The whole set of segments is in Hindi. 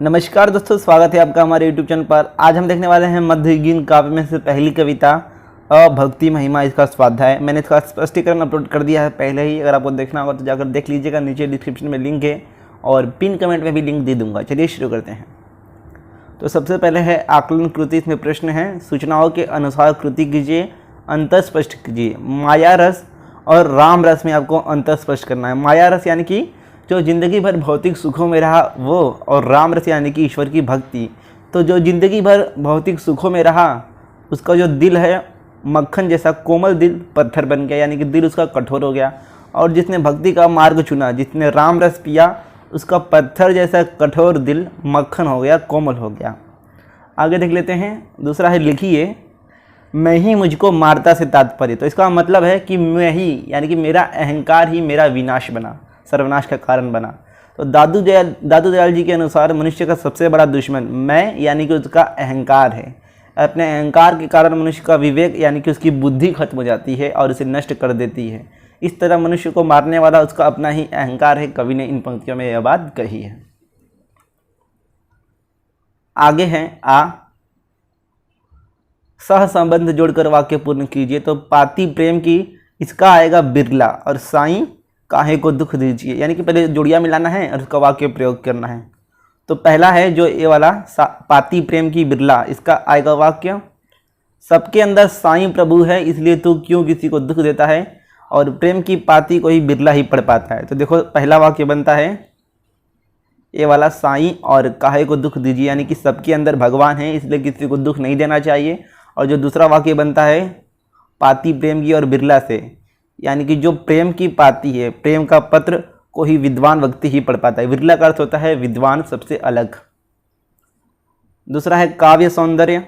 नमस्कार दोस्तों, स्वागत है आपका हमारे YouTube चैनल पर। आज हम देखने वाले हैं मध्ययुगीन काव्य में से पहली कविता अभक्ति महिमा, इसका स्वाध्याय। मैंने इसका स्पष्टीकरण अपलोड कर दिया है पहले ही, अगर आपको देखना होगा तो जाकर देख लीजिएगा। नीचे डिस्क्रिप्शन में लिंक है और पिन कमेंट में भी लिंक दे दूंगा। चलिए शुरू करते हैं। तो सबसे पहले है आकलन कृति। इसमें प्रश्न है, सूचनाओं के अनुसार कृति कीजिए, अंतर स्पष्ट कीजिए। माया रस और राम रस में आपको अंतर स्पष्ट करना है। माया रस यानी कि जो ज़िंदगी भर भौतिक सुखों में रहा वो, और राम रस यानी कि ईश्वर की भक्ति। तो जो ज़िंदगी भर भौतिक सुखों में रहा उसका जो दिल है मक्खन जैसा कोमल दिल पत्थर बन गया, यानी कि दिल उसका कठोर हो गया। और जिसने भक्ति का मार्ग चुना, जिसने राम रस पिया, उसका पत्थर जैसा कठोर दिल मक्खन हो गया, कोमल हो गया। आगे देख लेते हैं। दूसरा है, लिखिए मैं ही मुझको मारता से तात्पर्य। तो इसका मतलब है कि मैं ही, यानी कि मेरा अहंकार ही मेरा विनाश बना, सर्वनाश का कारण बना। तो दादू दयाल जी के अनुसार मनुष्य का सबसे बड़ा दुश्मन मैं, यानी कि उसका अहंकार है। अपने अहंकार के कारण मनुष्य का विवेक, यानी कि उसकी बुद्धि खत्म हो जाती है और उसे नष्ट कर देती है। इस तरह मनुष्य को मारने वाला उसका अपना ही अहंकार है। कवि ने इन पंक्तियों में यह बात कही है। आगे है आ सह संबंध जोड़कर वाक्य पूर्ण कीजिए। तो पाती प्रेम की, इसका आएगा बिरला, और साईं काहे को दुख दीजिए, यानी कि पहले जोड़िया मिलाना है और उसका वाक्य प्रयोग करना है। तो पहला है जो ये वाला पाती प्रेम की बिरला, इसका आएगा वाक्य, सबके अंदर साईं प्रभु है इसलिए तू क्यों किसी को दुख देता है, और प्रेम की पाती को ही बिरला ही पढ़ पाता है। तो देखो पहला वाक्य बनता है ये वाला साईं और काहे को दुख दीजिए, यानी कि सबके अंदर भगवान है इसलिए किसी को दुख नहीं देना चाहिए। और जो दूसरा वाक्य बनता है पाती प्रेम की और बिरला से, यानी कि जो प्रेम की पाती है, प्रेम का पत्र को ही विद्वान व्यक्ति ही पढ़ पाता है। बिरला का अर्थ होता है विद्वान, सबसे अलग। दूसरा है काव्य सौंदर्य।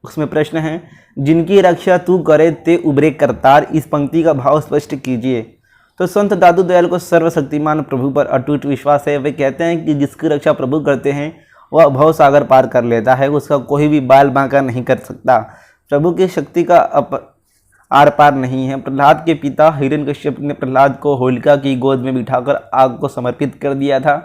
उसमें प्रश्न है, जिनकी रक्षा तू करे ते उबरे करतार। इस पंक्ति का भाव स्पष्ट कीजिए। तो संत दादू दयाल को सर्वशक्तिमान प्रभु पर अटूट विश्वास है। वे कहते हैं कि जिसकी रक्षा प्रभु करते हैं वह भव सागर पार कर लेता है, उसका कोई भी बाल बांका नहीं कर सकता। प्रभु की शक्ति का आर पार नहीं है। प्रहलाद के पिता हिरण्यकश्यप ने प्रहलाद को होलिका की गोद में बिठाकर आग को समर्पित कर दिया था,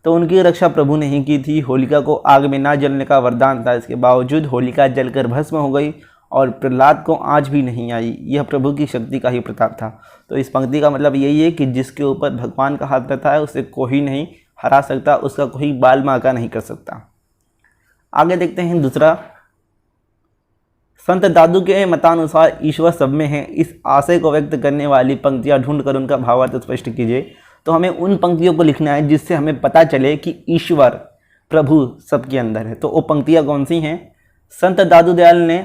तो उनकी रक्षा प्रभु ने ही की थी। होलिका को आग में ना जलने का वरदान था, इसके बावजूद होलिका जलकर भस्म हो गई और प्रहलाद को आँच भी नहीं आई। यह प्रभु की शक्ति का ही प्रताप था। तो इस पंक्ति का मतलब यही है कि जिसके ऊपर भगवान का हाथ रहता है उसे कोई नहीं हरा सकता, उसका कोई बाल बांका नहीं कर सकता। आगे देखते हैं। दूसरा, संत दादू के मतानुसार ईश्वर सब में है। इस आशय को व्यक्त करने वाली पंक्तियां ढूंढकर उनका भावार्थ स्पष्ट कीजिए। तो हमें उन पंक्तियों को लिखना है जिससे हमें पता चले कि ईश्वर प्रभु सबके अंदर है। तो वो पंक्तियां कौन सी हैं? संत दादू दयाल ने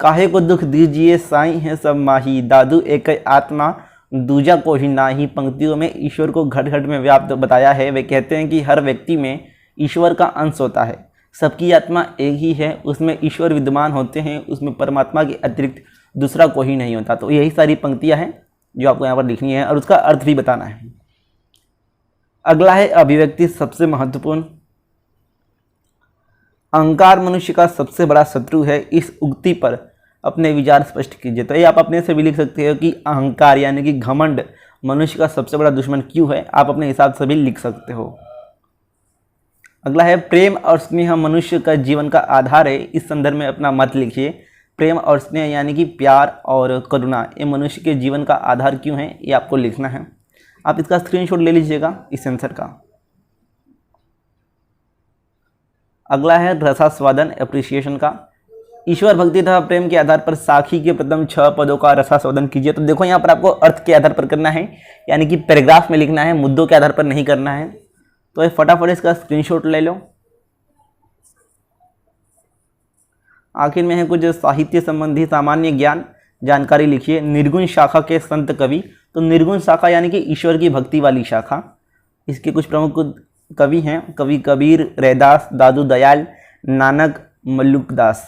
काहे को दुख दीजिए, साईं है सब माही, दादू एक आत्मा दूजा को ही नाही। पंक्तियों में ईश्वर को घट घट में व्याप्त बताया है। वे कहते हैं कि हर व्यक्ति में ईश्वर का अंश होता है, सबकी आत्मा एक ही है, उसमें ईश्वर विद्यमान होते हैं, उसमें परमात्मा के अतिरिक्त दूसरा कोई नहीं होता। तो यही सारी पंक्तियां हैं जो आपको यहाँ पर लिखनी है और उसका अर्थ भी बताना है। अगला है अभिव्यक्ति, सबसे महत्वपूर्ण। अहंकार मनुष्य का सबसे बड़ा शत्रु है। इस उक्ति पर अपने विचार स्पष्ट कीजिए। तो ये आप अपने से भी लिख सकते हो कि अहंकार यानी कि घमंड मनुष्य का सबसे बड़ा दुश्मन क्यों है, आप अपने हिसाब से भी लिख सकते हो। अगला है प्रेम और स्नेह मनुष्य का जीवन का आधार है। इस संदर्भ में अपना मत लिखिए। प्रेम और स्नेह यानी कि प्यार और करुणा, ये मनुष्य के जीवन का आधार क्यों है, ये आपको लिखना है। आप इसका स्क्रीनशॉट ले लीजिएगा इस आंसर का। अगला है रसास्वादन, एप्रिसिएशन का। ईश्वर भक्ति तथा प्रेम के आधार पर साखी के प्रथम 6 पदों का रसास्वादन कीजिए। तो देखो यहाँ पर आपको अर्थ के आधार पर करना है, यानी कि पैराग्राफ में लिखना है, मुद्दों के आधार पर नहीं करना है। तो ये फटाफट इसका स्क्रीनशॉट ले लो। आखिर में है कुछ साहित्य संबंधी सामान्य ज्ञान जानकारी लिखिए। निर्गुण शाखा के संत कवि। तो निर्गुण शाखा यानी कि ईश्वर की भक्ति वाली शाखा। इसके कुछ प्रमुख कवि हैं, कवि कबीर, रैदास, दादू दयाल, नानक, मल्लुकदास।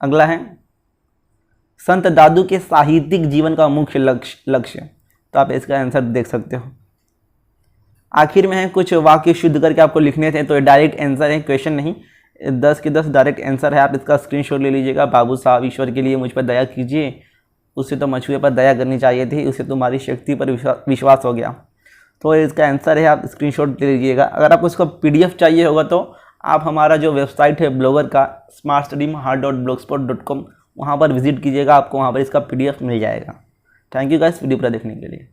अगला है संत दादू के साहित्यिक जीवन का मुख्य लक्ष्य। तो आप इसका आंसर देख सकते हो। आखिर में है कुछ वाक्य शुद्ध करके आपको लिखने थे। तो ये डायरेक्ट आंसर है, क्वेश्चन नहीं, 10 के 10 डायरेक्ट आंसर है। आप इसका स्क्रीनशॉट ले लीजिएगा। बाबू साहब, ईश्वर के लिए मुझ पर दया कीजिए, उससे तो मछुए पर दया करनी चाहिए थी, उससे तुम्हारी शक्ति पर विश्वास हो गया। तो इसका आंसर है, आप स्क्रीनशॉट ले लीजिएगा। अगर आपको इसका PDF चाहिए होगा तो आप हमारा जो वेबसाइट है ब्लॉगर का smartstudyhard.blogspot.com वहाँ पर विजिट कीजिएगा, आपको वहाँ पर इसका PDF मिल जाएगा। थैंक यू गाइस वीडियो पूरा देखने के लिए।